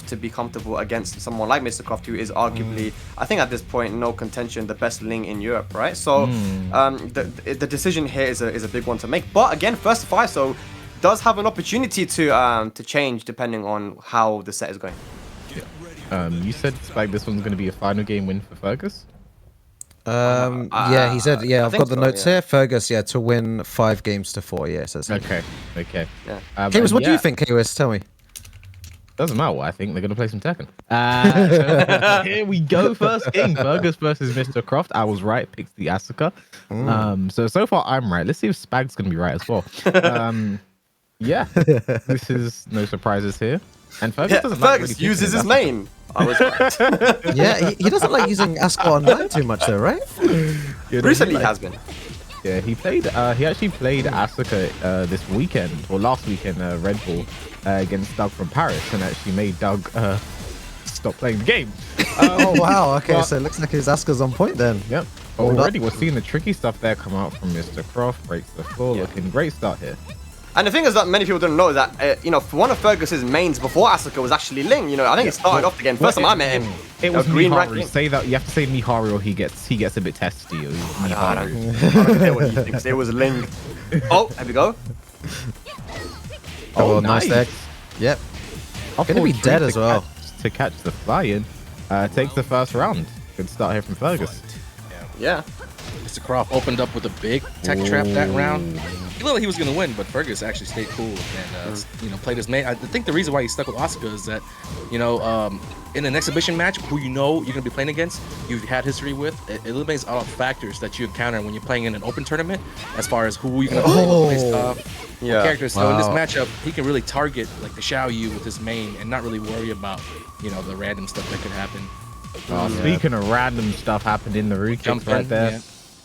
to be comfortable against someone like Mr. Croft, who is arguably, I think at this point, no contention, the best Ling in Europe, right? So the decision here is a big one to make. But again, first to 5, so does have an opportunity to change depending on how the set is going. You said, Spike, this one's going to be a final game win for Fergus? Yeah, he said, yeah, I've got the notes here. Fergus, yeah, to win 5 games to 4, yeah, says. Okay. Yeah. Kaiwis, what do you think, Kaiwis? Tell me. Doesn't matter what I think. They're going to play some Tekken. Here we go. First game. Fergus versus Mr. Croft. I was right. Picked the Asuka. So far, I'm right. Let's see if Spag's going to be right as well. Yeah. This is no surprises here. And Fergus doesn't like Fergus uses his main. I was right. Yeah, he doesn't like using Asuka online too much though, right? Recently he has been. Yeah, he actually played Asuka this weekend, or last weekend, Red Bull, against Doug from Paris, and actually made Doug stop playing the game. Oh wow, okay, so it looks like his Asuka's on point then. Yep. Already we're seeing the tricky stuff there come out from Mr. Croft, breaks the floor, looking great start here. And the thing is that many people don't know that, you know, one of Fergus's mains before Asuka was actually Ling. You know, I think it started off the game. First time I met him, it was green Miharu. Say that, you have to say Miharu or he gets a bit testy. I don't care what he thinks. It was Ling. Oh, there we go. Oh, nice there. Yep. Gonna be dead as well. To catch the fly-in. Takes the first round. Good start here from Fergus. Yeah. Mr. Croft opened up with a big tech trap that round. He looked like he was going to win, but Fergus actually stayed cool and you know, played his main. I think the reason why he stuck with Asuka is that, you know, in an exhibition match, who you know you're going to be playing against, you've had history with, it eliminates all factors that you encounter when you're playing in an open tournament, as far as who you're going to play based off characters. So in this matchup, he can really target like the Xiaoyu with his main and not really worry about, you know, the random stuff that could happen. Speaking of random stuff happened in the root kicks right there. Yeah.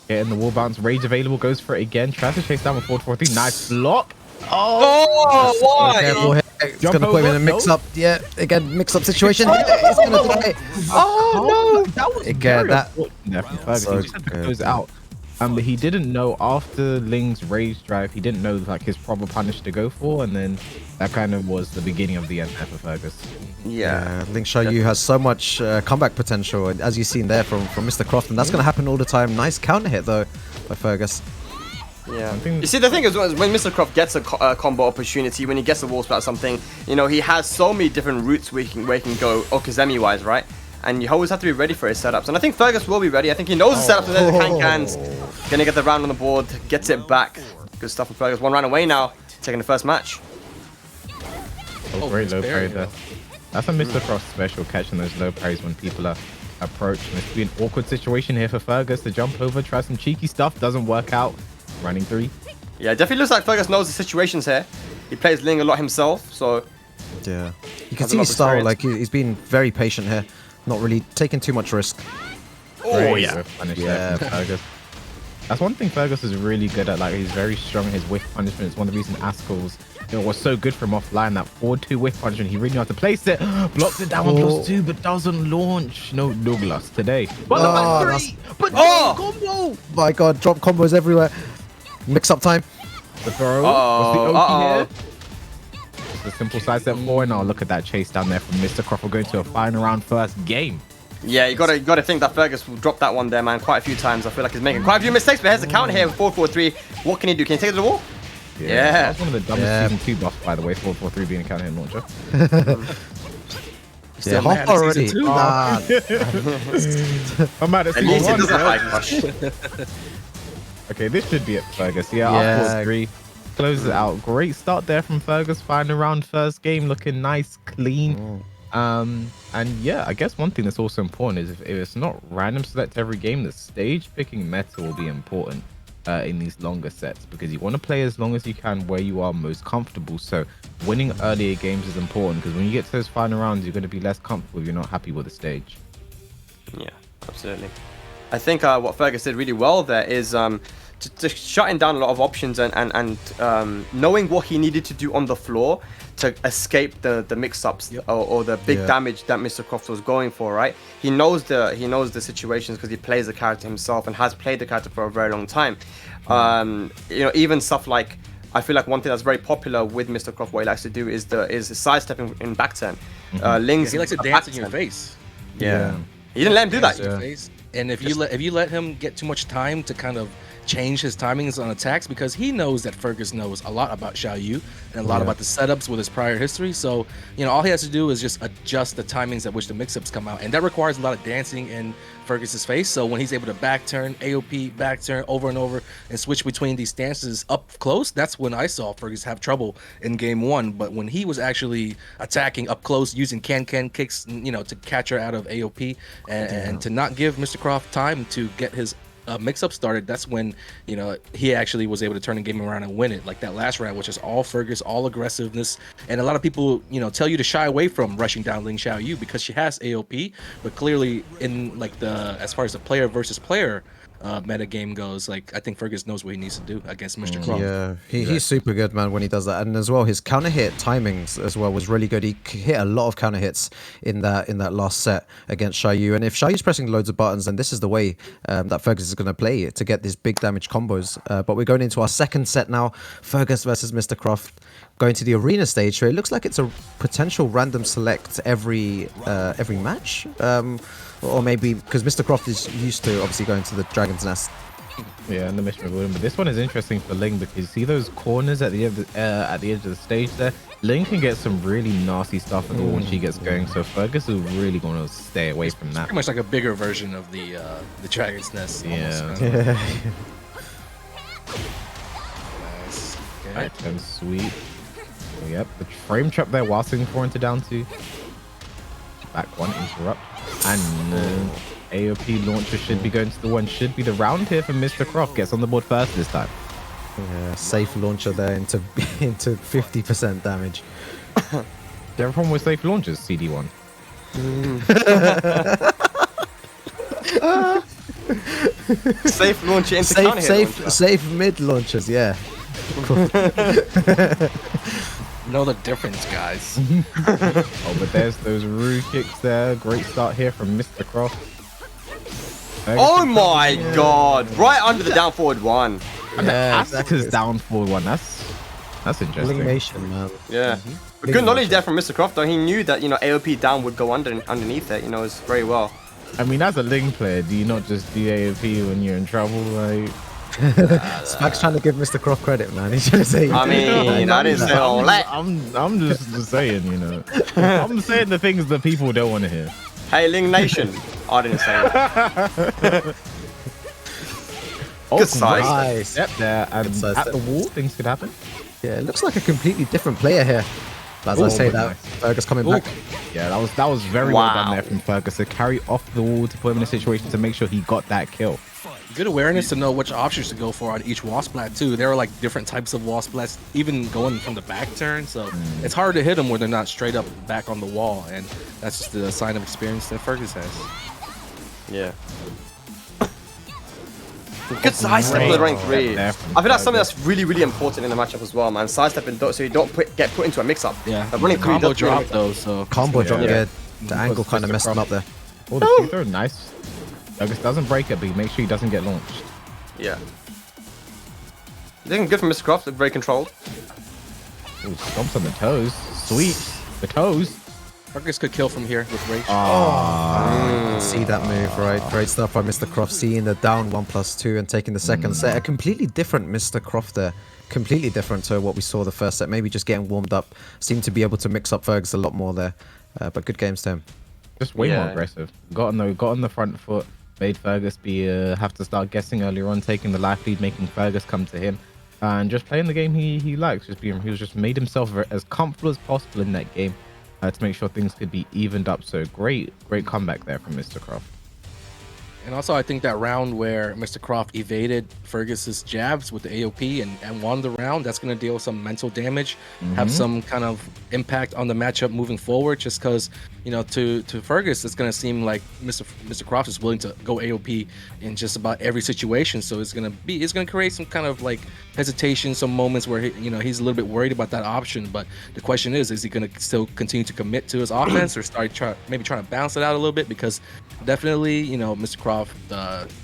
Getting the wall bounce, rage available, goes for it again. Tries to chase down with 4-4-3. Nice block. Oh, why? Careful here. It's going to put him in a mix-up. Yeah, again, mix-up situation. It's going to die. Oh, no. That was again, that so he just had to close out. But he didn't know after Ling's rage drive, he didn't know like his proper punish to go for, and then that kind of was the beginning of the end there for Fergus. Yeah, Ling Xiaoyu has so much comeback potential, as you've seen there from Mr. Croft, and that's going to happen all the time. Nice counter hit though by Fergus. Yeah. You see, the thing is, when Mr. Croft gets a combo opportunity, when he gets a wall splat or something, you know, he has so many different routes where he can go Okazemi-wise, right? And you always have to be ready for his setups. And I think Fergus will be ready. I think he knows the setups, and then the can-cans. Gonna get the round on the board, gets it back. Good stuff from Fergus. 1 round away now, taking the first match. Oh, great low parry there. That's a Mr. Croft special, catching those low parries when people are approaching. This could be an awkward situation here for Fergus to jump over, try some cheeky stuff, doesn't work out. Running 3. Yeah, definitely looks like Fergus knows the situations here. He plays Ling a lot himself, so... Yeah. You can see his style, like he's been very patient here. Not really taking too much risk. Oh, yeah. Fergus. That's one thing Fergus is really good at. Like, he's very strong at his whiff punishment. It's one of the reasons Askel's, you know, was so good for him offline. That 4-2 whiff punishment. He really knew how to place it. Blocks it down with +2, but doesn't launch. No Douglas today. But combo! My God, drop combos everywhere. Mix up time. The throw. What's the Oki here? Just a simple side step forward. Now look at that chase down there from Mr. Croft. We're going to a final round first game. Yeah, you gotta think that Fergus will drop that one there, man, quite a few times. I feel like he's making quite a few mistakes, but here's the counter here with 4-4-3. What can he do? Can he take it to the wall? Yeah. That's one of the dumbest season 2 buffs, by the way, 4-4-3 being a counter hit launcher. Yeah, hot already. I'm mad at season 1. Okay, this should be it, Fergus. Yeah, 3. Closes it out. Great start there from Fergus. Final round, first game, looking nice, clean. And yeah, I guess one thing that's also important is if it's not random select every game, the stage picking meta will be important in these longer sets, because you want to play as long as you can where you are most comfortable. So winning earlier games is important, because when you get to those final rounds, you're going to be less comfortable if you're not happy with the stage. Yeah, absolutely. I think what Fergus did really well there is just shutting down a lot of options and knowing what he needed to do on the floor to escape the mix-ups or the big damage that Mr. Croft was going for, right? He knows the situations because he plays the character himself and has played the character for a very long time. You know, even stuff like I feel like one thing that's very popular with Mr. Croft, what he likes to do is sidestepping in back turn. Ling's he likes to dance in your face. Yeah. He didn't let him do that. Your face. And if you let him get too much time to kind of change his timings on attacks, because he knows that Fergus knows a lot about Xiaoyu and a lot about the setups with his prior history. So, all he has to do is just adjust the timings at which the mix-ups come out. And that requires a lot of dancing in Fergus's face. So when he's able to back turn, AOP, back turn over and over and switch between these stances up close, that's when I saw Fergus have trouble in game 1. But when he was actually attacking up close using can kicks, to catch her out of AOP and to not give Mr. Croft time to get his mix-up started, that's when he actually was able to turn the game around and win it. Like that last round, which is all Fergus, all aggressiveness, and a lot of people tell you to shy away from rushing down Ling Xiaoyu because she has AOP, but clearly in like as far as the player versus player meta game goes, like I think Fergus knows what he needs to do against Mr. Croft. Yeah, he's super good, man, when he does that. And as well, his counter hit timings as well was really good. He hit a lot of counter hits in that last set against Xiaoyu. And if Xiaoyu's pressing loads of buttons, then this is the way that Fergus is going to play it to get these big damage combos. But we're going into our second set now. Fergus versus Mr. Croft, going to the arena stage. So it looks like it's a potential random select every match. Or maybe because Mr. Croft is used to obviously going to the Dragon's Nest. Yeah, and the mission of but this one is interesting for Ling because you see those corners at the edge of the stage there. Ling can get some really nasty stuff at all when she gets going. So Fergus is really going to stay away from that. Pretty much like a bigger version of the Dragon's Nest. Yeah. Nice. Okay. Right, and sweet. Yep, the frame trap there while sitting 4 into down 2. Back 1 interrupt. And AOP launcher should be going to the 1. Should be the round here for Mr. Croft. Gets on the board first this time. Yeah, safe launcher there into 50% damage. Do you have a problem with safe launchers, CD1? Safe launcher into counter hit launcher. Safe mid launchers, yeah. Know the difference, guys. Oh, but there's those Rue kicks there. Great start here from Mr. Croft. Oh my god! Right under the down forward 1. Yeah, Asuka's down forward 1. That's interesting. Elimination, man. Yeah. But good knowledge there from Mr. Croft, though. He knew that AOP down would go underneath it. It's very well. I mean, as a Ling player, do you not just do AOP when you're in trouble? Like, Spag's trying to give Mr. Croft credit, man. He's trying to say. I mean, I didn't say all that. I'm just saying, I'm saying the things that people don't want to hear. Hey, Ling Nation. I didn't say that. Good size. Nice. Step there, and at the wall, things could happen. Yeah, it looks like a completely different player here. As I say that, Fergus coming back. Yeah, that was very well done there from Fergus to carry off the wall to put him in a situation to make sure he got that kill. Good awareness to know which options to go for on each wall splat too. There are like different types of wall splats, even going from the back turn. So it's hard to hit them when they're not straight up back on the wall, and that's just a sign of experience that Fergus has. Yeah. Good sidestep with rank 3. I feel that's something that's really, really important in the matchup as well, man. Sidestepping so you don't get put into a mix-up. Yeah. Running combo drop though, so combo drop. Yeah. The angle kind of messed him up there. Oh, the throw, nice. Fergus doesn't break it, but he makes sure he doesn't get launched. Yeah. Looking good from Mr. Croft. Look very controlled. Ooh, stomps on the toes. Sweet. The toes. Fergus could kill from here with Rage. See that move, right? Great stuff by Mr. Croft, seeing the down 1+2 and taking the second set. A completely different Mr. Croft there. Completely different to what we saw the first set. Maybe just getting warmed up. Seemed to be able to mix up Fergus a lot more there. But good games to him. Just way more aggressive. Got on the front foot. Made Fergus have to start guessing earlier on, taking the life lead, making Fergus come to him. And just playing the game he likes. He was just made himself as comfortable as possible in that game. To make sure things could be evened up. So great comeback there from Mr. Croft. And also, I think that round where Mr. Croft evaded Fergus's jabs with the AOP and won the round, that's going to deal some mental damage, have some kind of impact on the matchup moving forward. Just because, to Fergus, it's going to seem like Mr. Croft is willing to go AOP in just about every situation. So it's going to create some kind of like hesitation, some moments where he's a little bit worried about that option. But the question is he going to still continue to commit to his offense or start trying to bounce it out a little bit? Because definitely, Mr. Croft Croft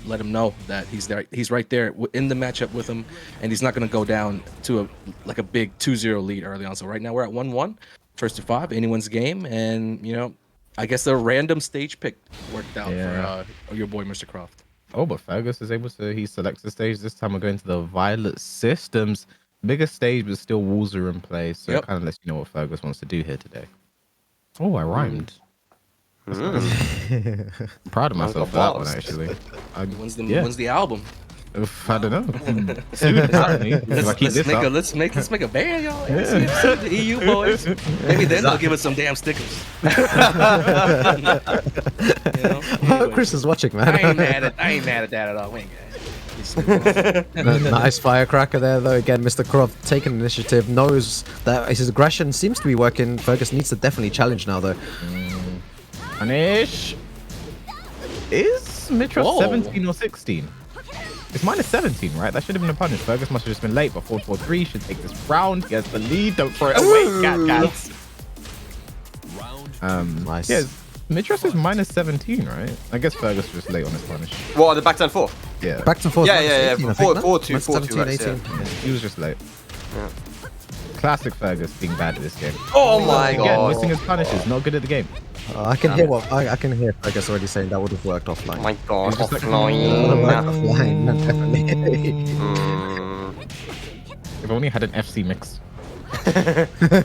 let him know that he's there. He's right there in the matchup with him, and he's not going to go down to a big 2-0 lead early on. So right now we're at 1-1, first to 5, anyone's game, and I guess the random stage pick worked out for your boy Mr. Croft. Oh, but Fergus is able to. He selects the stage. This time we're going to the Violet Systems. Bigger stage, but still walls are in place. So it kind of lets you know what Fergus wants to do here today. Oh, I rhymed. I'm proud of myself for that one, actually. When's the album? I don't know. Soon, apparently. Let's make a band, y'all. ICFC, the EU boys. Maybe then they'll give us some damn stickers. Oh, Chris is watching, man. I ain't mad at that at all. We ain't Nice firecracker there, though. Again, Mr. Croft taking initiative, knows that his aggression seems to be working. Fergus needs to definitely challenge now, though. Punish. Is Mitros 17 or 16? It's minus 17, right? That should have been a punish. Fergus must have just been late, but 4-4-3 should take this round. Gets the lead. Don't throw it away, cats. Nice. Yeah, Mitros is minus 17, right? I guess Fergus was just late on his punish. What, the back turn 4? Yeah. Back to 4. Yeah. 4-2, 17, 18. He was just late. Yeah. Classic Fergus being bad at this game. Oh my god. Missing his punishes, not good at the game. I can hear I can hear Fergus already saying that would have worked offline. Oh my god, Offline, definitely. If only had an FC mix.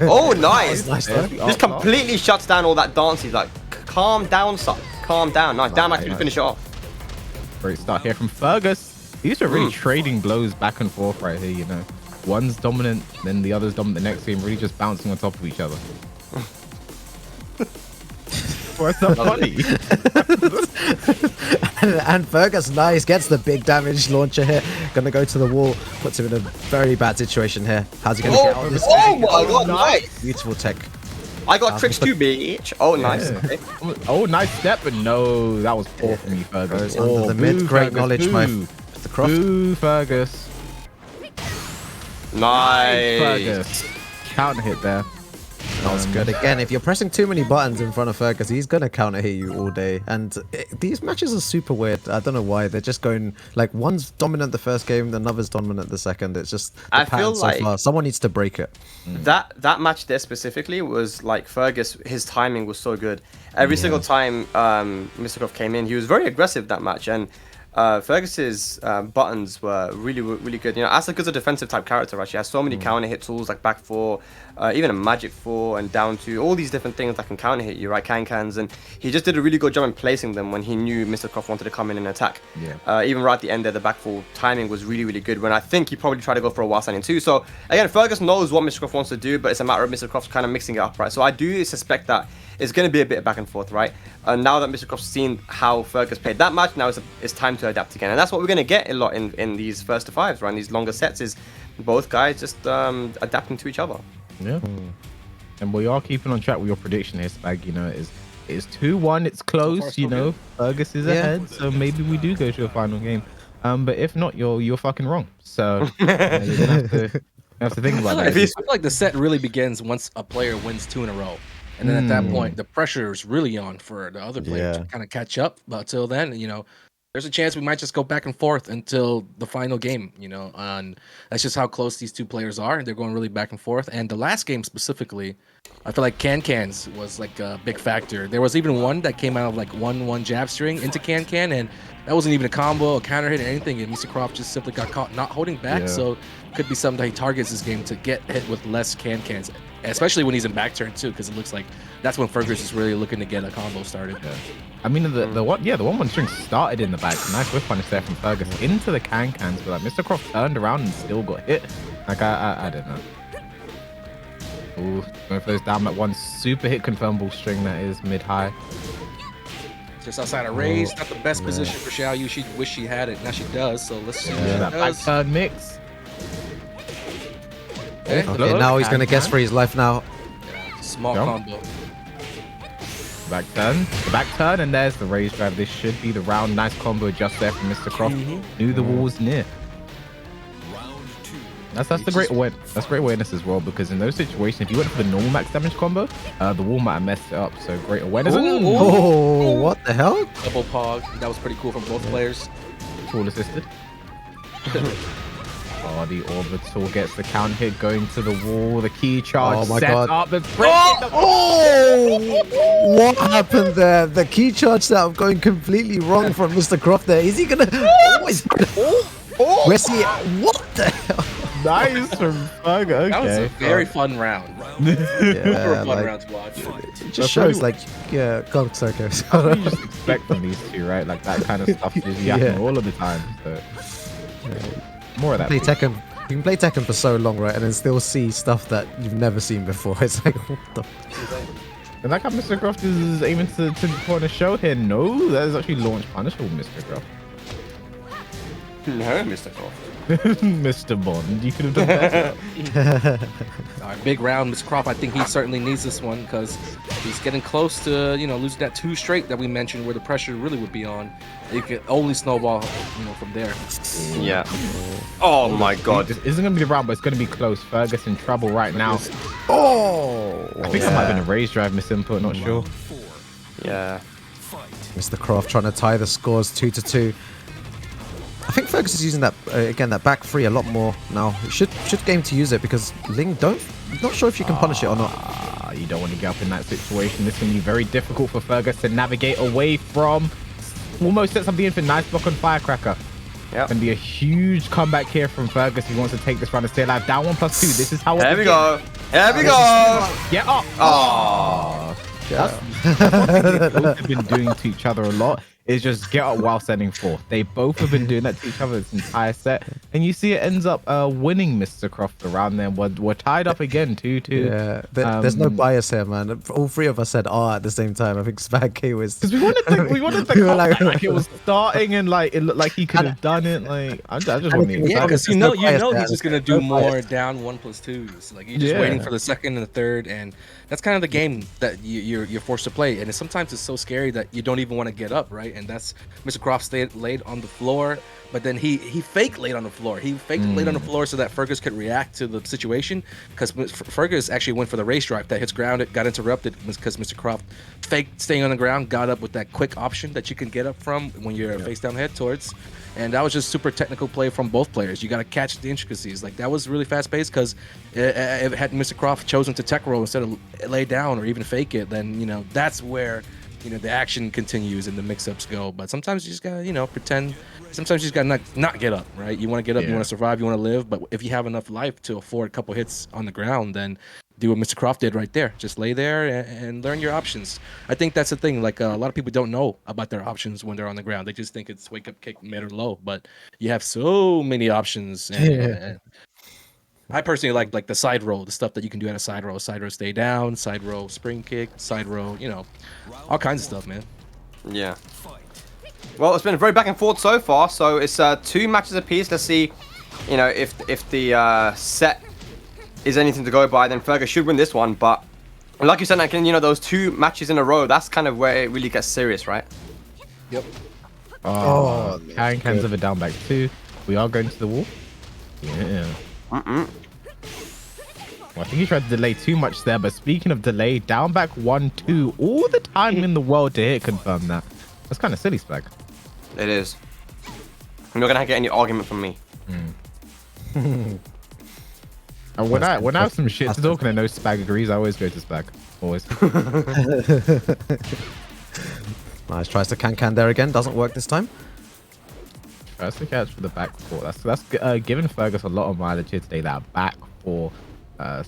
Oh, nice. Nice. Just completely shuts down all that dance. He's like, calm down, son. Calm down. Nice. Damn, actually finish it off. Great start here from Fergus. These are really trading blows back and forth right here, One's dominant, then the other's dominant the next game, really just bouncing on top of each other. What's so funny? And Fergus, nice, gets the big damage launcher here. Gonna go to the wall, puts him in a very bad situation here. How's he gonna get out of this? Oh my god, nice. Beautiful tech. I got tricks too, bitch. Oh, nice. Yeah. Okay. Oh, nice step, but no, that was poor from you, Fergus. Under the mid, great Fergus, knowledge, boo. the Croft. Boo, Fergus. Nice. Fergus. Counter hit there. That was good. Again, if you're pressing too many buttons in front of Fergus, he's gonna counter hit you all day. And these matches are super weird. I don't know why. They're just going like one's dominant the first game, another's dominant the second. It's just the I feel like so far. Someone needs to break it. That match there specifically was like Fergus. His timing was so good. Every single time Mr. Croft came in, he was very aggressive that match. And Fergus's buttons were really good. Asuka's a defensive type character. Right? She has so many counter hit tools like back 4, even a magic 4 and down 2, all these different things that can counter hit you, right? Can-cans, and he just did a really good job in placing them when he knew Mr. Croft wanted to come in and attack. Even right at the end there, the back 4 timing was really good. When I think he probably tried to go for a wild standing too. So again, Fergus knows what Mr. Croft wants to do, but it's a matter of Mr. Croft kind of mixing it up, right? So I do suspect that it's going to be a bit of back and forth, right? Now that Mr. Croft's seen how Fergus played that match, now it's time to adapt again. And that's what we're going to get a lot in these first to fives, right? In these longer sets is both guys just adapting to each other. Yeah. And we are keeping on track with your prediction here, Spag. It's 2-1, it's close, Fergus is ahead, so maybe we do go to a final game. But if not, you're fucking wrong. So you're gonna have to think about that. I feel like the set really begins once a player wins 2 in a row. And then at that point, the pressure is really on for the other player to kind of catch up. But until then, there's a chance we might just go back and forth until the final game, and that's just how close these two players are. They're going really back and forth. And the last game specifically, I feel like can-cans was like a big factor. There was even one that came out of like 1-1 jab string into can-can, and that wasn't even a combo, a counter hit, or anything. And Mr. Croft just simply got caught not holding back. So it could be something that he targets this game to get hit with less can-cans. Especially when he's in back turn too, because it looks like that's when Fergus is really looking to get a combo started. I mean, the 1-1 string started in the back. Nice whiff punish there from Fergus into the can-cans, but like Mr. Croft turned around and still got hit. Like I don't know. Ooh, going for those down that one super hit confirmable string that is mid-high. Just outside of raise, not the best position for Xiaoyu. She wish she had it. Now she does. So let's see. That back turn mix. Okay, now he's gonna guess for his life now. Small combo. Back turn, the back turn, and there's the raise drive. This should be the round. Nice combo just there from Mr. Croft. Knew the wall was near. That's the great that's great awareness as well, because in those situations, if you went for the normal max damage combo, the wall might have messed it up. So great awareness. Oh, what the hell? Double pog. That was pretty cool from both players. Tool assisted. Oh, the orbital gets the count hit going to the wall. The key charge set up. What happened there? The key charge setup going completely wrong from Mr. Croft there. Is he gonna? Where's he? What the hell? Nice from Fergus. Okay. That was a very fun round. Super fun round to watch. It just shows like, yeah, go Circus. You just expect from these two, right? Like that kind of stuff is happening all of the time. So more of that. Play Tekken. You can play Tekken for so long, right, and then still see stuff that you've never seen before. It's like, what the? And like how Mr. Croft is aiming to put on a show here. No, that is actually launch punish with Mr. Croft. No, Mr. Croft. Mr. Bond, you could have done better. All right, big round, Mr. Croft. I think he certainly needs this one because he's getting close to, losing that 2 straight that we mentioned where the pressure really would be on. It could only snowball, from there. Yeah. Oh my God. This isn't going to be the round, but it's going to be close. Fergus in trouble right now. Oh! I think that might have been a raise drive misinput, not sure. Yeah. Mr. Croft trying to tie the scores 2-2. I think Fergus is using that again, that back 3 a lot more now. Should game to use it because Ling not sure if you can punish it or not. You don't want to get up in that situation. This can be very difficult for Fergus to navigate away from. Almost sets up the infant. Nice block on Firecracker. Yeah. Can be a huge comeback here from Fergus. He wants to take this round and stay alive. Down 1+2. This is how. Here we go. Here we go. Get up. Oh. That's what both have been doing to each other a lot. Is just get up while standing 4th. They both have been doing that to each other this entire set, and you see it ends up winning Mr. Croft around there. We're tied up again 2-2. Yeah, there's no bias here, man. All 3 of us said at the same time. I think Spag K was because we wanted the comeback, like it was starting and like it looked like he could have done it. Like I just want to. Yeah, because you know he's just gonna do more down 1+2s. Like you're just waiting for the second and the third, and that's kind of the game that you're forced to play. And sometimes it's so scary that you don't even want to get up, right? And that's Mr. Croft stayed laid on the floor, but then he faked laid on the floor. He faked laid on the floor so that Fergus could react to the situation, because Fergus actually went for the race drive that hits ground. It got interrupted because Mr. Croft faked staying on the ground, got up with that quick option that you can get up from when you're face down head towards. And that was just super technical play from both players. You got to catch the intricacies. Like that was really fast paced because if had Mr. Croft chosen to tech roll instead of lay down or even fake it, then that's where the action continues and the mix-ups go. But sometimes you just gotta pretend. Sometimes you just gotta not get up, right? You want to get up, you want to survive, you want to live. But if you have enough life to afford a couple hits on the ground, then do what Mr. Croft did right there. Just lay there and learn your options. I think that's the thing. Like a lot of people don't know about their options when they're on the ground. They just think it's wake up, kick, mid, or low. But you have so many options. And I personally like the side roll, the stuff that you can do at a side roll. Side roll stay down, side roll spring kick, side roll, all kinds of stuff, man. Yeah. Well, it's been very back and forth so far. So it's 2 matches apiece. Let's see, if the set is anything to go by, then Fergus should win this one. But like you said, those 2 matches in a row, that's kind of where it really gets serious, right? Yep. Oh, carrying hands of a down back 2. We are going to the wall. Yeah. Well, I think he tried to delay too much there, but speaking of delay, down back 1-2, all the time in the world to hit confirm that. That's kind of silly, Spag. It is. You're not gonna get any argument from me. And when I have some shit to talk and I know Spag agrees, I always go to Spag. Always. Nice, tries to can there again, doesn't work this time. Tries to catch for the back 4. That's given Fergus a lot of mileage here today. That back 4,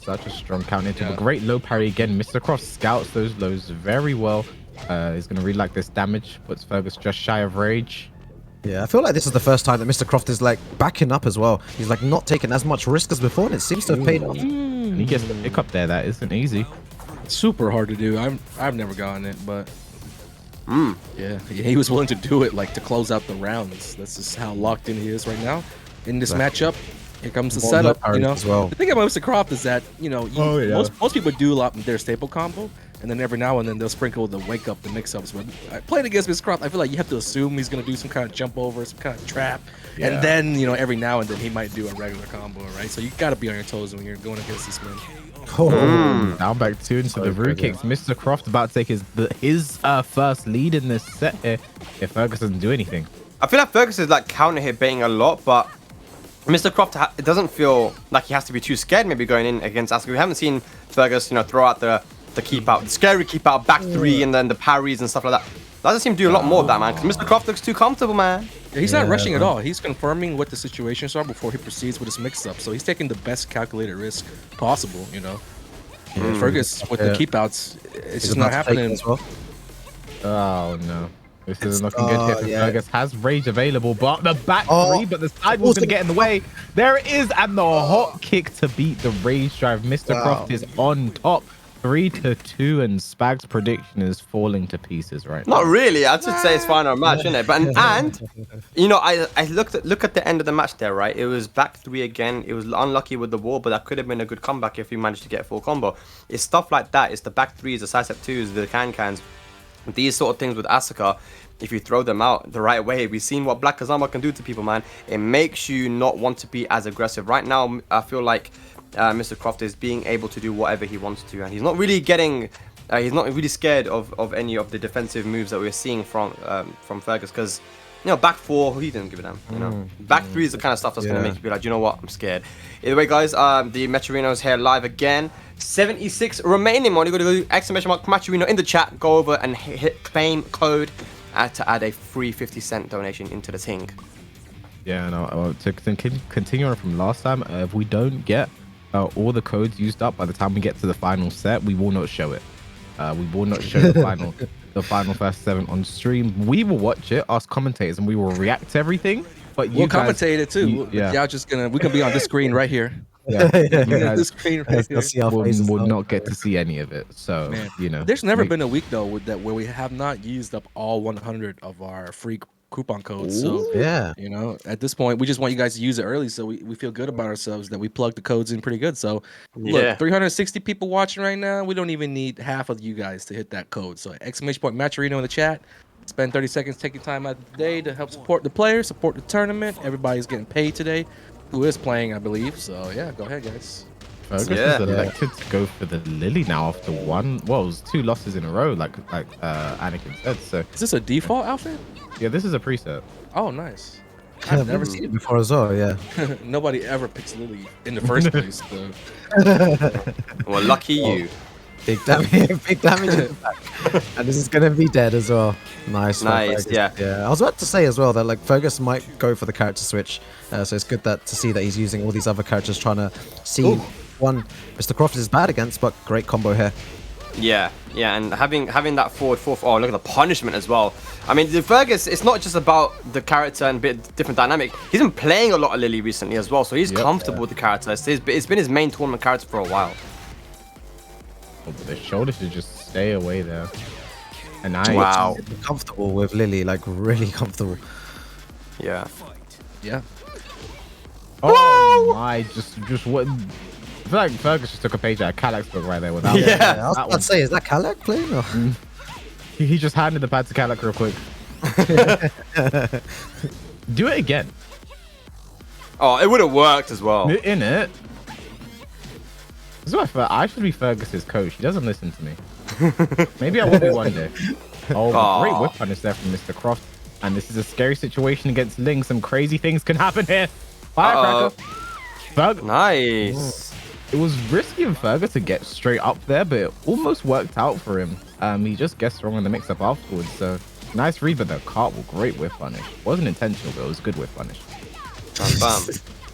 such a strong counter into a great low parry again. Mr. Croft scouts those lows very well. He's gonna read like this damage, puts Fergus just shy of rage. Yeah, I feel like this is the first time that Mr. Croft is like backing up as well. He's like not taking as much risk as before, and it seems to have paid off. And he gets the pick up there. That isn't easy. Super hard to do. I've never gotten it, but yeah, he was willing to do it like to close out the rounds. That's just how locked in he is right now in this matchup. Here comes the setup. As well. The thing about Mr. Croft is that most people do a lot of their staple combo, and then every now and then they'll sprinkle the wake up, the mix ups. But playing against Mr. Croft, I feel like you have to assume he's gonna do some kind of jump over, some kind of trap, and then every now and then he might do a regular combo, right? So you gotta be on your toes when you're going against this man. Down back 2 into the root kicks. Mr. Croft about to take his first lead in this set here if Fergus doesn't do anything. I feel like Fergus is like counter hit baiting a lot, but Mr. Croft it doesn't feel like he has to be too scared maybe going in against Asuka. We haven't seen Fergus, throw out the keep out, the scary keep out, back 3, and then the parries and stuff like that. Doesn't seem to do a lot more of that, man, because Mr. Croft looks too comfortable, man. Yeah, he's not rushing at all. He's confirming what the situations are before he proceeds with his mix-up. So he's taking the best calculated risk possible, Fergus with the keep-outs, it's just not happening. As well. Oh, no. This is looking good here for Fergus. Has rage available, but the back 3, but the side was going to get in the way. There it is, and the hot kick to beat the rage drive. Mr. Croft is on top. 3-2, and Spag's prediction is falling to pieces right now. Not really. I'd just say it's final match, isn't it? But I look at the end of the match there, right? It was back 3 again. It was unlucky with the wall, but that could have been a good comeback if you managed to get a full combo. It's stuff like that. It's the back 3s, the side step 2s, the cans. These sort of things with Asuka, if you throw them out the right way, we've seen what Black Kazama can do to people, man. It makes you not want to be as aggressive. Right now, I feel like Mr. Croft is being able to do whatever he wants to, and he's not really scared of any of the defensive moves that we're seeing from Fergus, because back 4, he didn't give a damn. Back 3 is the kind of stuff that's gonna make you be like, you know what, I'm scared. Either way, guys, the Metrino is here live again. 76 remaining. You got to go exclamation mark Metrino in the chat. Go over and hit claim code to add a free 50-cent donation into the thing. Yeah, no. To continue on from last time, if we don't get all the codes used up by the time we get to the final set, we will not show it. We will not show the final first 7 on stream. We will watch it, ask commentators, and we will react to everything. But we'll commentate it too. Y'all just we can be on this screen right here. Yeah, this screen right here. We'll not get to see any of it. So there's never been a week though where we have not used up all 100 of our free coupon codes. So at this point, we just want you guys to use it early, so we feel good about ourselves that we plugged the codes in pretty good. So look, 360 people watching right now. We don't even need half of you guys to hit that code. So exclamation point Maturino in the chat. Spend 30 seconds taking time out of the day to help support the players, support the tournament. Everybody's getting paid today, who is playing, I believe. So yeah, go ahead, guys. Fergus is elected to go for the Lili now after it was 2 losses in a row, like Anakin said. So is this a default outfit? Yeah, this is a preset. Oh, nice. I've never seen it before as well. Yeah. Nobody ever picks Lili in the first place. So. Well, lucky you. Big damage in the back. And this is gonna be dead as well. Nice, yeah. I was about to say as well that like Fergus might go for the character switch, so it's good to see that he's using all these other characters, trying to see one Mr. Croft is bad against, but great combo here. Yeah, and having that forward 4. Oh, look at the punishment as well. I mean, the Fergus, it's not just about the character and a bit different dynamic. He's been playing a lot of Lili recently as well, so he's comfortable with the character. It's been his main tournament character for a while. But the shoulder should just stay away there. And comfortable with Lili, like really comfortable. Yeah. Oh my! Just what? I feel like Fergus just took a page out of Kalak's book right there with that one. I was about to say, is that Kalak playing? Or? He just handed the pad to Kalak real quick. Do it again. Oh, it would have worked as well. In it. This is why I should be Fergus's coach. He doesn't listen to me. Maybe I will be one day. Oh, great whip punish there from Mr. Croft. And this is a scary situation against Ling. Some crazy things can happen here. Firecracker. Nice. It was risky of Fergus to get straight up there, but it almost worked out for him. He just guessed wrong on the mix-up afterwards. So nice read, but the cart will great whip punish. Wasn't intentional, but it was good whip punish. Bam.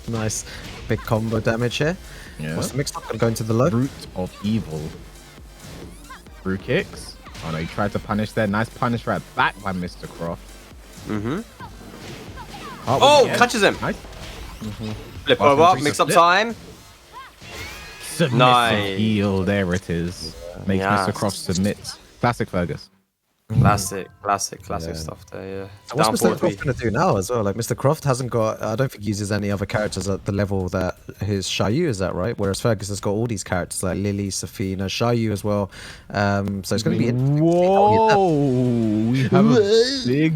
Nice. Big combo damage here. Yeah. What's the mix-up? Gonna go into the low. Root of evil. Through kicks. Oh no, he tried to punish there. Nice punish right back by Mr. Croft. Catches him. Nice. Flip over, mix-up time. Submissive heel. There it is. Makes Mr. Croft submit. Classic Fergus. Classic Yeah. stuff there. Yeah. So what's Down Mr. 4-3. Croft going to do now as well? Like, Mr. Croft hasn't got, I don't think he uses any other characters at the level that his Xiaoyu is at, right? Whereas Fergus has got all these characters like Lili, Safina, Xiaoyu as well. So it's going to be interesting to see how he Whoa! We have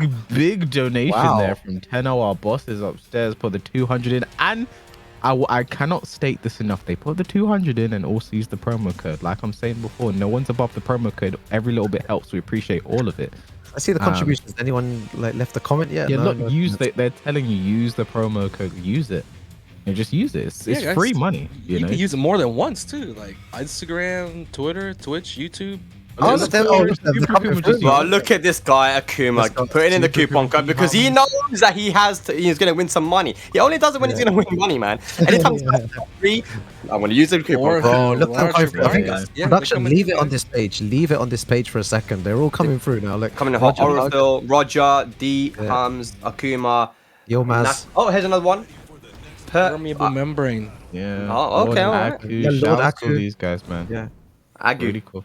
a big donation Wow. there from Tenno. Our boss is upstairs. Put the 200 in, and I cannot state this enough. They put the 200 in and also use the promo code. Like I'm saying before, no one's above the promo code. Every little bit helps. We appreciate all of it. I see the contributions. Anyone like left a comment yet? Yeah, No, look, no. they're telling you use the promo code. Use it. You just use it. It's Yeah, guys. free money. You know. can use it more than once too, like Instagram, Twitter, Twitch, YouTube. Oh, Just they're- Twitter, they're super coming people through. just Well, use it. look at this guy, Akuma, This guy's putting in the super coupon code creepy, because he knows that he's going to win some money. He only does it when he's going to win money, man. Anytime he's free, I'm going to use the coupon Or- code. Bro, look Large how I think variants. Yeah, they're production, coming leave in, it on guys. this page. Leave it on this page for a second. They're all coming through now. Look, Coming in hot. Roger, Oroville, Roger, D, Yeah. Hums, Akuma. Yilmaz. Oh, here's another one. Permeable membrane. Yeah. Oh, okay, Lord alright. Aku, Yeah, Lord shouts to Aku. these guys, man. Yeah. Agu. Really cool.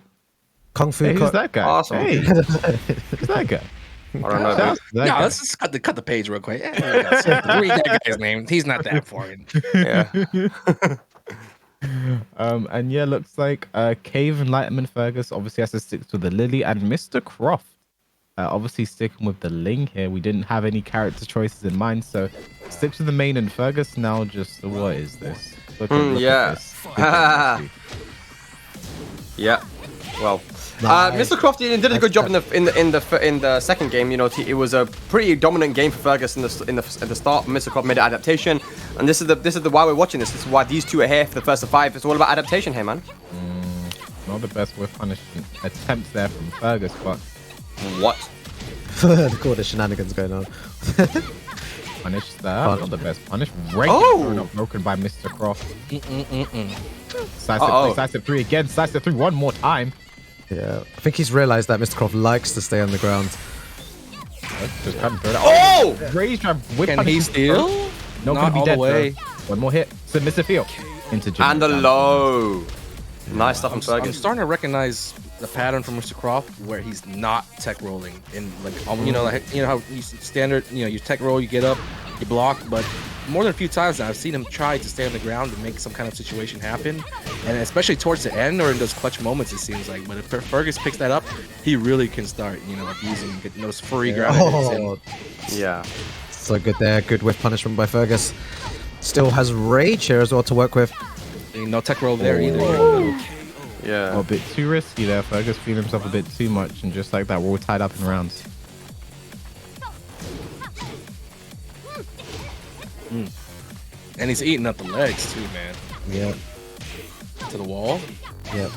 Kung Fu. Hey, who's that guy? Awesome. Hey, who's that guy? I don't know. Shouts dude. to that Yeah, guy. let's just cut the page real quick. Read that guy's name. He's not that important. Yeah. And yeah, looks like Cave Enlightenment Fergus obviously has to stick to the Lily, and Mr. Croft obviously sticking with the Ling here. We didn't have any character choices in mind, so stick to the main, and Fergus now just, what is this? Look at yeah. this. Big energy. Yeah. Well, Nice. Mr. Croft did a good job in the second game. You know, it was a pretty dominant game for Fergus at the start. Mr. Croft made an adaptation, and this is the why we're watching this. This is why these two are here for the first of 5. It's all about adaptation here, man. Not the best with punishment attempts there from Fergus, but What? Look at all the shenanigans going on. punish that. Not the best punish. Break Oh! broken by Mr. Croft. Uh-oh. Decisive 3 again. Decisive 3 one more time. Yeah, I think he's realized that Mr. Croft likes to stay on the ground. Just trying to throw that. Oh! Rage drive with Can he punish. steal? No, Not gonna be all dead. the way. Though. One more hit. Submissive feel. Into Jimmy. And the low. Nice stuff from I'm Fergus. starting to recognize the pattern from Mr. Croft where he's not tech rolling in like you know how you standard you tech roll, you get up, you block, but more than a few times now I've seen him try to stay on the ground and make some kind of situation happen, and especially towards the end or in those clutch moments it seems like. But if Fergus picks that up, he really can start abusing getting those free ground hits in. Oh, Yeah. so good there. Good whiff punishment by Fergus. Still has Rage here as well to work with. No tech roll there either. Yeah. A bit too risky there. Fergus feeling himself a bit too much, and just like that, we're all tied up in rounds. And he's eating up the legs too, man. Yeah, To the wall. yeah.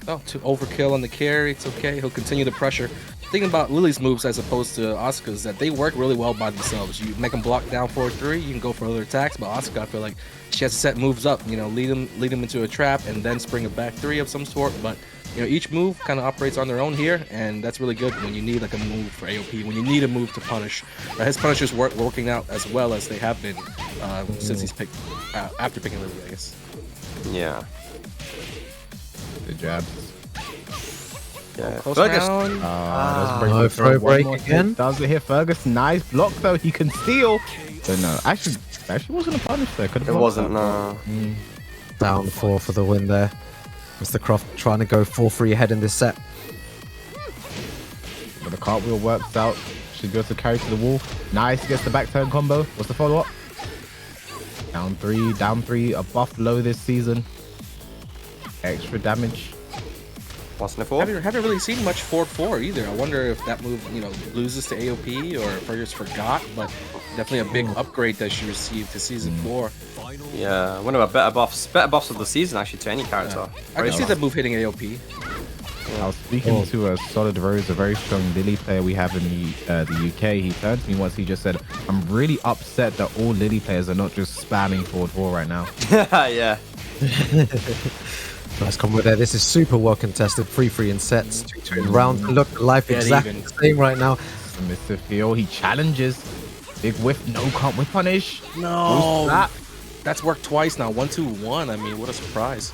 Oh, to overkill on the carry, it's okay. He'll continue the pressure. Thing about Lili's moves as opposed to Asuka's is that they work really well by themselves. You make them block down 4-3, you can go for other attacks, but Asuka, I feel like she has to set moves up, lead them into a trap and then spring a back 3 of some sort. But each move kind of operates on their own here, and that's really good when you need like a move for AOP, when you need a move to punish. His punishers working out as well as they have been since he's picked after picking Lili, I guess. Yeah. The jabs. Yeah. Close Fergus. round. Does break no the throw throw. One break more hit. again. Does it hit Fergus? Nice block though. He can steal. So no, actually wasn't a punish there. Could have It blocked wasn't. that. No. Down 4 for the win there. Mr. Croft trying to go 4-3 ahead in this set. But the cartwheel works out. Should go to carry to the wall. Nice, gets the back turn combo. What's the follow up? Down 3, a buff low this season. Extra damage. Wasn't it 4? Haven't really seen much 4-4 either. I wonder if that move, loses to AOP or Fergus forgot, but definitely a big upgrade that she received to season 4. Yeah. One of our better buffs of the season actually to any character. I can see that move hitting AOP. I was speaking to a Solid Rose, a very strong Lili player we have in the UK. He turned to me once. He just said, "I'm really upset that all Lili players are not just spamming forward 4 right now." Yeah. Nice combo there. This is super well contested. 3-3 in sets, 2-2 in rounds. Look, life Dead exactly even. the same right now. Mr. Phil, he challenges. Big whiff, no, can't whiff punish. No, That. that's worked twice now. 1-2-1. I mean, what a surprise.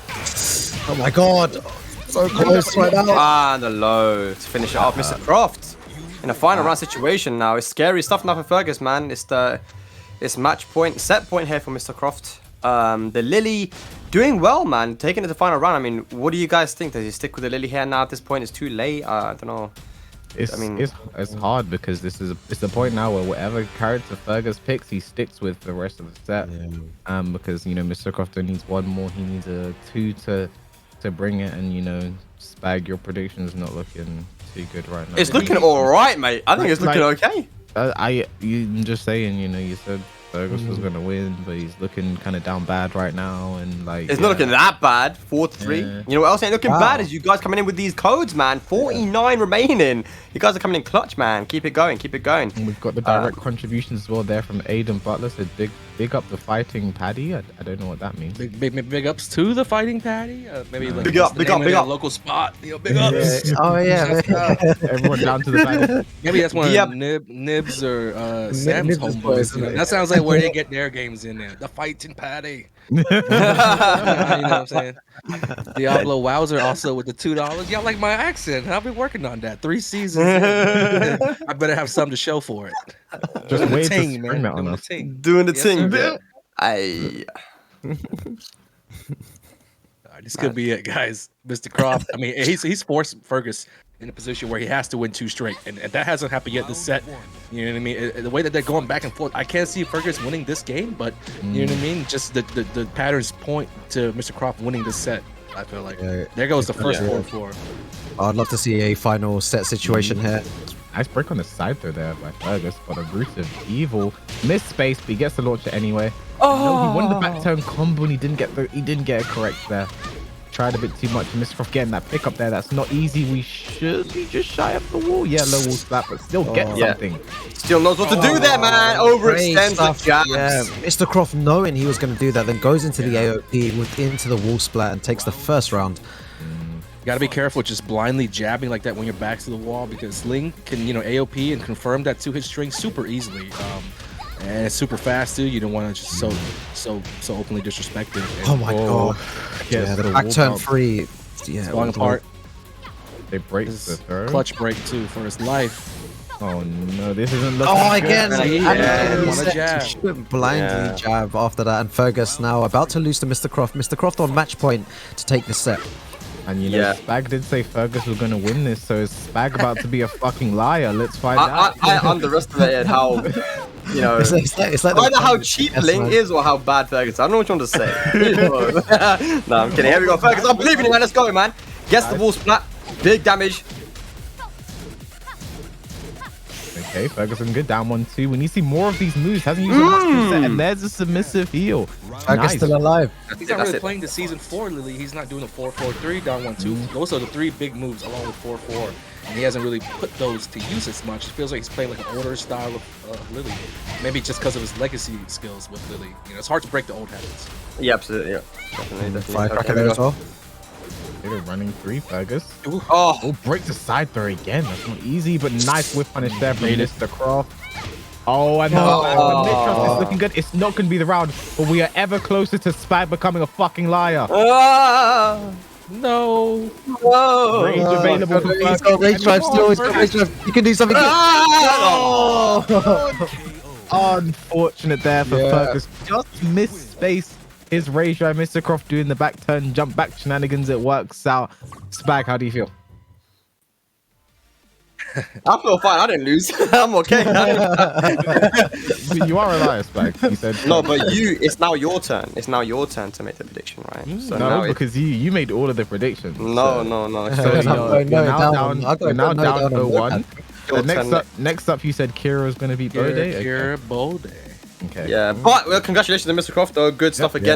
Oh my god. So close right now. And the low to finish it off. Mr. Croft in a final round situation now. It's scary stuff now for Fergus, man. It's match point, set point here for Mr. Croft. The Lili doing well, man. Taking it to the final round. I mean, what do you guys think? Does he stick with the Lili here now at this point? It's too late. I don't know. It's hard because it's the point now where whatever character Fergus picks, he sticks with the rest of the set. Yeah. Because Mr. Croft needs one more. He needs a 2 to bring it, and Spag, your prediction is not looking too good right now. It's looking all right, mate. I think it's looking okay. I'm just saying, you said Fergus was gonna win, but he's looking kind of down bad right now, and it's not looking that bad. 4-3. Yeah. You know what else ain't looking bad is you guys coming in with these codes, man. 49 remaining. You guys are coming in clutch, man. Keep it going. Keep it going. And we've got the direct contributions as well there from Aiden Butler. So big up the fighting Paddy. I don't know what that means. Big ups to the fighting Paddy. Maybe like big up. Local spot. Big ups. Oh yeah. Everyone down to the Paddy. Maybe that's one of Nibs or Sam's homeboys. That sounds like where they get their games in there. The fighting Paddy. You know what I'm saying? Diablo Wowzer also with the $2. Y'all like my accent? I've been working on that 3 seasons. I better have something to show for it. Just wait to man. spring that on us. Doing the thing. This could be it, guys. Mr. Croft. I mean, he's forced Fergus in a position where he has to win 2 straight, and that hasn't happened yet this set. You know what I mean? The way that they're going back and forth, I can't see Fergus winning this game, but you know what I mean? Just the patterns point to Mr. Croft winning this set. I feel like there goes the first 4-4. I'd love to see a final set situation here. Nice break on the side throw there by Fergus, but a root of evil. Missed space, but he gets the launcher anyway. No, he wanted the back turn combo and he didn't get it correct there. Tried a bit too much. Mr. Croft getting that pick up there. That's not easy. We should be just shy of the wall. Yeah, low wall slap, but still get something. Still knows what to do there, man. Overextends the jabs. Yeah, Mr. Croft knowing he was going to do that, then goes into the AOP, into the wall splat, and takes the first round. You gotta be careful just blindly jabbing like that when your back's to the wall, because Ling can, AOP and confirm that 2-hit string super easily. And it's super fast too. You don't want to just so openly disrespect it. Oh my god. Yeah, the back turn free. Yeah, falling apart. They break the third. Clutch break too for his life. Oh no, this isn't looking good. Again. Jab. Blindly jab after that, and Fergus now about to lose to Mr. Croft. Mr. Croft on match point to take the set. And Spag did say Fergus was going to win this, so is Spag about to be a fucking liar? Let's find out. I underestimated how, it's like either how cheap Ling is or how bad Fergus. I don't know which one to say. No, I'm kidding. Here we go, Fergus. I'm believing in you, man. Let's go, man. Gets the wall splat. Big damage. Okay, Ferguson good. Down 1-2. We need to see more of these moves. Hasn't used a master set, and there's a submissive heel. Fergus still alive. He's not really playing the season 4, Lili. He's not doing the 4-4-3, down 1-2. Those are the 3 big moves along with 4-4. And he hasn't really put those to use as much. It feels like he's playing like an older style of Lili. Maybe just because of his legacy skills with Lili. It's hard to break the old habits. Yeah, absolutely. Yeah. Definitely. Firecracker there as well. They're running 3, Fergus. Oh, break the side throw again. That's not easy, but nice whip punish there from Mr. Croft. Oh, and the mid-thrust is looking good. It's not going to be the round, but we are ever closer to Spag becoming a fucking liar. No. Rage available for He's got rage drive still. He's got rage drive. You can do something. Unfortunate there for Fergus. Just missed space. His rage drive, Mr. Croft doing the back turn, jump back shenanigans. It works out. Spag, how do you feel? I feel fine. I didn't lose. I'm okay. You are a liar, Spag. You said no, but it's now your turn. It's now your turn to make the prediction, right? So no, because you made all of the predictions. No. So you're now down 0-1. Next up, you said Kira's going to beat Bode. Kira Bode. Okay. Yeah, but congratulations to Mr. Croft, though. Good stuff again.